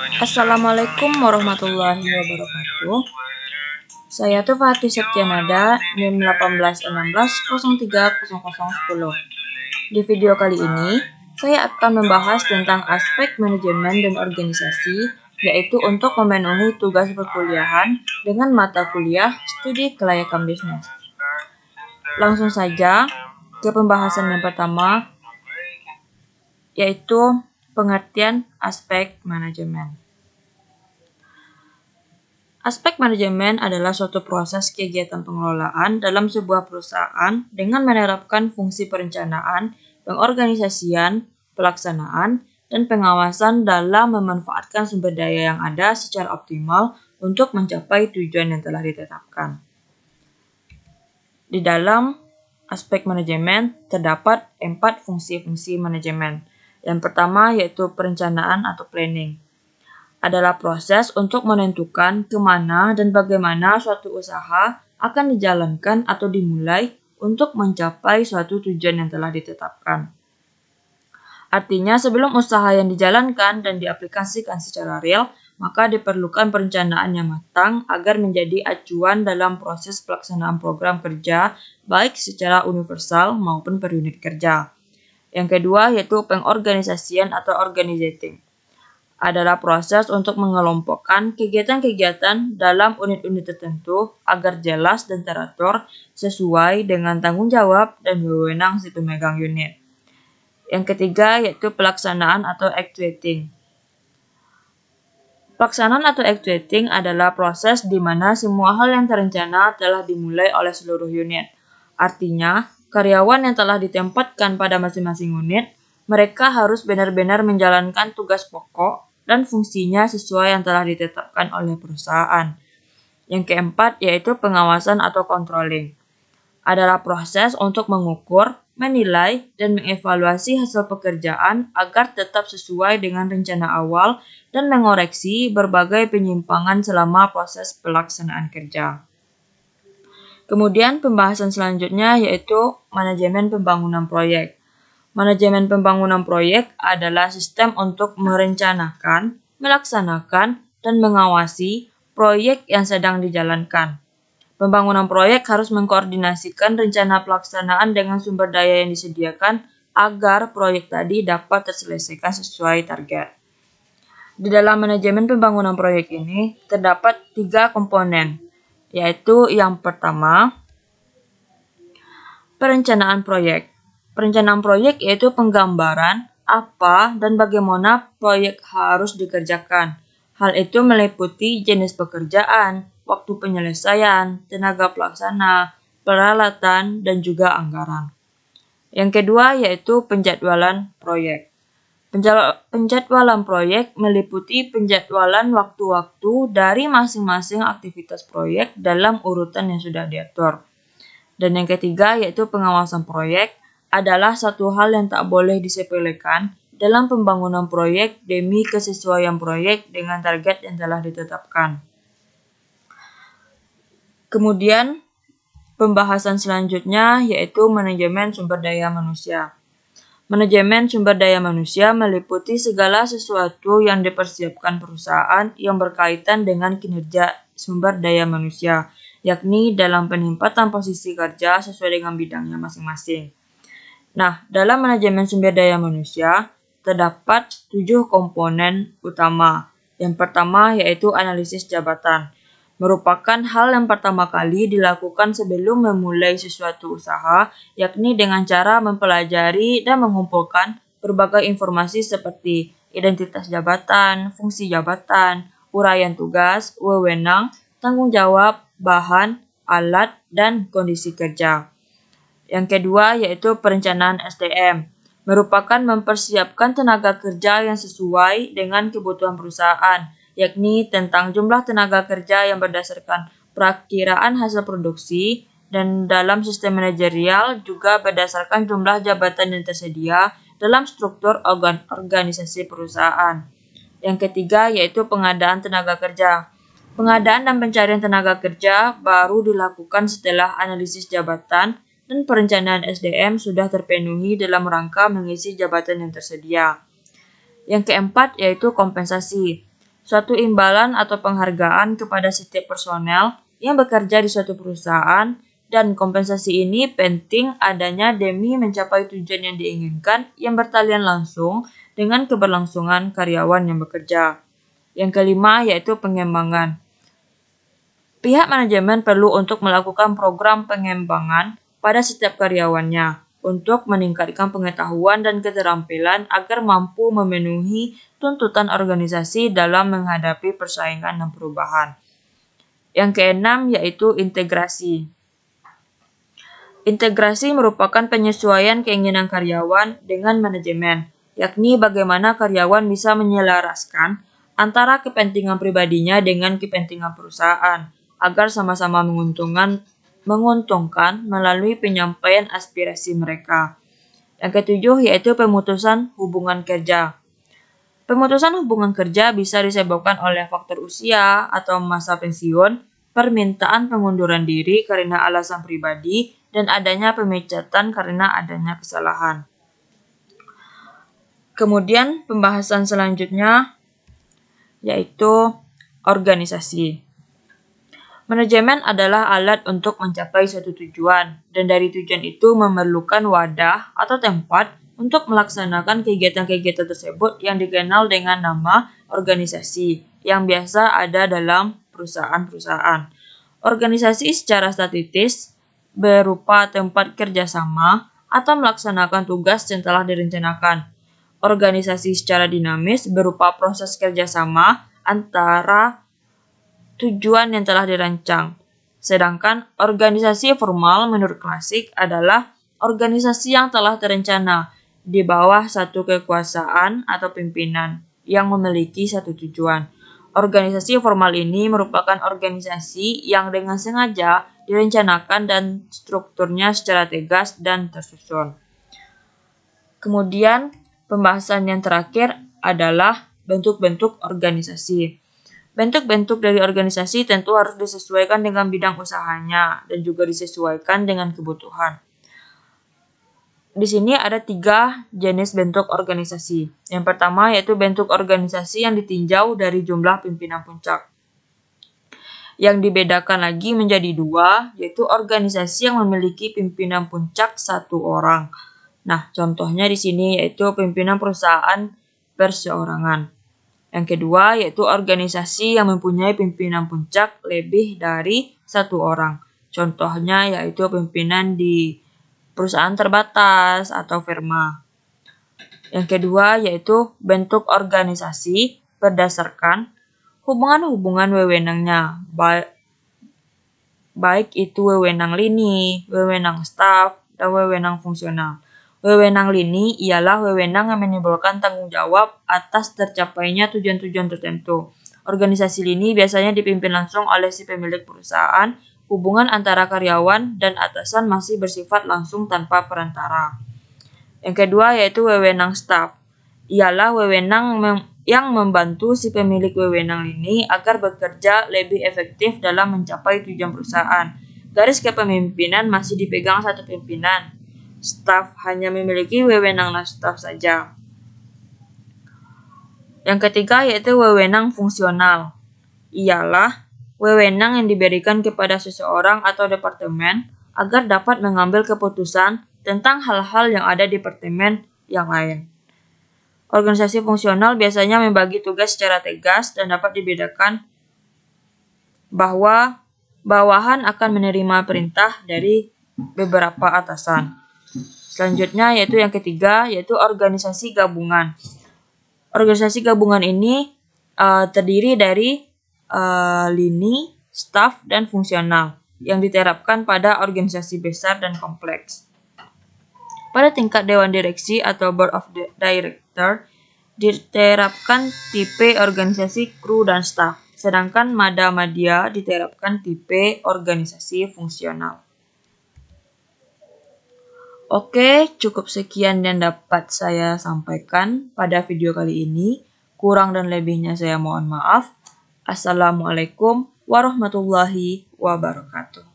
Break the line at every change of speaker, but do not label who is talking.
Assalamualaikum warahmatullahi wabarakatuh. Saya Fatih Septianada, NIM 1816030010. Di video kali ini, saya akan membahas tentang aspek manajemen dan organisasi, yaitu untuk memenuhi tugas perkuliahan dengan mata kuliah studi kelayakan bisnis. Langsung saja ke pembahasan yang pertama, yaitu pengertian aspek manajemen. Aspek manajemen adalah suatu proses kegiatan pengelolaan dalam sebuah perusahaan dengan menerapkan fungsi perencanaan, pengorganisasian, pelaksanaan, dan pengawasan dalam memanfaatkan sumber daya yang ada secara optimal untuk mencapai tujuan yang telah ditetapkan. Di dalam aspek manajemen terdapat 4 fungsi-fungsi manajemen. Yang pertama yaitu perencanaan atau planning. Adalah proses untuk menentukan kemana dan bagaimana suatu usaha akan dijalankan atau dimulai untuk mencapai suatu tujuan yang telah ditetapkan. Artinya, sebelum usaha yang dijalankan dan diaplikasikan secara real, maka diperlukan perencanaan yang matang agar menjadi acuan dalam proses pelaksanaan program kerja, baik secara universal maupun per unit kerja. Yang kedua yaitu pengorganisasian atau organizing. Adalah proses untuk mengelompokkan kegiatan-kegiatan dalam unit-unit tertentu agar jelas dan teratur sesuai dengan tanggung jawab dan wewenang si pemegang unit. Yang ketiga yaitu pelaksanaan atau actuating. Pelaksanaan atau actuating adalah proses di mana semua hal yang terencana telah dimulai oleh seluruh unit. Artinya, karyawan yang telah ditempatkan pada masing-masing unit, mereka harus benar-benar menjalankan tugas pokok dan fungsinya sesuai yang telah ditetapkan oleh perusahaan. Yang keempat yaitu pengawasan atau controlling. Adalah proses untuk mengukur, menilai, dan mengevaluasi hasil pekerjaan agar tetap sesuai dengan rencana awal dan mengoreksi berbagai penyimpangan selama proses pelaksanaan kerja. Kemudian pembahasan selanjutnya yaitu manajemen pembangunan proyek. Manajemen pembangunan proyek adalah sistem untuk merencanakan, melaksanakan, dan mengawasi proyek yang sedang dijalankan. Pembangunan proyek harus mengkoordinasikan rencana pelaksanaan dengan sumber daya yang disediakan agar proyek tadi dapat terselesaikan sesuai target. Di dalam manajemen pembangunan proyek ini terdapat 3 komponen, yaitu yang pertama, perencanaan proyek. Perencanaan proyek yaitu penggambaran apa dan bagaimana proyek harus dikerjakan. Hal itu meliputi jenis pekerjaan, waktu penyelesaian, tenaga pelaksana, peralatan, dan juga anggaran. Yang kedua yaitu penjadwalan proyek. Penjadwalan proyek meliputi penjadwalan waktu-waktu dari masing-masing aktivitas proyek dalam urutan yang sudah diatur. Dan yang ketiga yaitu pengawasan proyek adalah satu hal yang tak boleh disepelekan dalam pembangunan proyek demi kesesuaian proyek dengan target yang telah ditetapkan. Kemudian, pembahasan selanjutnya yaitu manajemen sumber daya manusia. Manajemen sumber daya manusia meliputi segala sesuatu yang dipersiapkan perusahaan yang berkaitan dengan kinerja sumber daya manusia, yakni dalam penempatan posisi kerja sesuai dengan bidangnya masing-masing. Nah, dalam manajemen sumber daya manusia, terdapat 7 komponen utama. Yang pertama yaitu analisis jabatan. Merupakan hal yang pertama kali dilakukan sebelum memulai sesuatu usaha, yakni dengan cara mempelajari dan mengumpulkan berbagai informasi seperti identitas jabatan, fungsi jabatan, uraian tugas, wewenang, tanggung jawab, bahan, alat, dan kondisi kerja. Yang kedua yaitu perencanaan SDM, merupakan mempersiapkan tenaga kerja yang sesuai dengan kebutuhan perusahaan, yakni tentang jumlah tenaga kerja yang berdasarkan perakiraan hasil produksi, dan dalam sistem manajerial juga berdasarkan jumlah jabatan yang tersedia dalam struktur organisasi perusahaan. Yang ketiga yaitu pengadaan tenaga kerja. Pengadaan dan pencarian tenaga kerja baru dilakukan setelah analisis jabatan dan perencanaan SDM sudah terpenuhi dalam rangka mengisi jabatan yang tersedia. Yang keempat yaitu kompensasi. suatu imbalan atau penghargaan kepada setiap personel yang bekerja di suatu perusahaan, dan kompensasi ini penting adanya demi mencapai tujuan yang diinginkan yang bertalian langsung dengan keberlangsungan karyawan yang bekerja. Yang kelima yaitu pengembangan. Pihak manajemen perlu untuk melakukan program pengembangan pada setiap karyawannya untuk meningkatkan pengetahuan dan keterampilan agar mampu memenuhi tuntutan organisasi dalam menghadapi persaingan dan perubahan. Yang keenam yaitu integrasi. Integrasi merupakan penyesuaian keinginan karyawan dengan manajemen, yakni bagaimana karyawan bisa menyelaraskan antara kepentingan pribadinya dengan kepentingan perusahaan, agar sama-sama menguntungkan melalui penyampaian aspirasi mereka. Yang ketujuh yaitu pemutusan hubungan kerja. Pemutusan hubungan kerja bisa disebabkan oleh faktor usia atau masa pensiun, permintaan pengunduran diri karena alasan pribadi, dan adanya pemecatan karena adanya kesalahan. Kemudian pembahasan selanjutnya yaitu organisasi. Manajemen adalah alat untuk mencapai suatu tujuan, dan dari tujuan itu memerlukan wadah atau tempat untuk melaksanakan kegiatan-kegiatan tersebut yang dikenal dengan nama organisasi, yang biasa ada dalam perusahaan-perusahaan. Organisasi secara statis berupa tempat kerjasama atau melaksanakan tugas yang telah direncanakan. Organisasi secara dinamis berupa proses kerjasama antara tujuan yang telah dirancang. Sedangkan organisasi formal menurut klasik adalah organisasi yang telah terencana di bawah satu kekuasaan atau pimpinan yang memiliki satu tujuan. Organisasi formal ini merupakan organisasi yang dengan sengaja direncanakan dan strukturnya secara tegas dan tersusun. Kemudian pembahasan yang terakhir adalah bentuk-bentuk organisasi. Bentuk-bentuk dari organisasi tentu harus disesuaikan dengan bidang usahanya dan juga disesuaikan dengan kebutuhan. Di sini ada 3 jenis bentuk organisasi. Yang pertama yaitu bentuk organisasi yang ditinjau dari jumlah pimpinan puncak. Yang dibedakan lagi menjadi 2, yaitu organisasi yang memiliki pimpinan puncak 1 orang. Nah, contohnya di sini yaitu pimpinan perusahaan perseorangan. Yang kedua yaitu organisasi yang mempunyai pimpinan puncak lebih dari 1 orang. Contohnya yaitu pimpinan di perusahaan terbatas atau firma. Yang kedua yaitu bentuk organisasi berdasarkan hubungan-hubungan wewenangnya, baik itu wewenang lini, wewenang staf, dan wewenang fungsional. Wewenang lini ialah wewenang yang menimbulkan tanggung jawab atas tercapainya tujuan-tujuan tertentu. Organisasi lini biasanya dipimpin langsung oleh si pemilik perusahaan. Hubungan antara karyawan dan atasan masih bersifat langsung tanpa perantara. Yang kedua yaitu wewenang staf. Ialah wewenang yang membantu si pemilik wewenang lini agar bekerja lebih efektif dalam mencapai tujuan perusahaan. Garis kepemimpinan masih dipegang satu pimpinan. Staf hanya memiliki wewenang staf saja. Yang ketiga yaitu wewenang fungsional. Ialah wewenang yang diberikan kepada seseorang atau departemen agar dapat mengambil keputusan tentang hal-hal yang ada di departemen yang lain. Organisasi fungsional biasanya membagi tugas secara tegas dan dapat dibedakan bahwa bawahan akan menerima perintah dari beberapa atasan. Selanjutnya yaitu yang ketiga yaitu organisasi gabungan. Organisasi gabungan ini terdiri dari lini, staf, dan fungsional yang diterapkan pada organisasi besar dan kompleks. Pada tingkat Dewan Direksi atau Board of Director diterapkan tipe organisasi kru dan staf, sedangkan Mada-Madya diterapkan tipe organisasi fungsional. Oke, cukup sekian yang dapat saya sampaikan pada video kali ini. Kurang dan lebihnya saya mohon maaf. Assalamualaikum warahmatullahi wabarakatuh.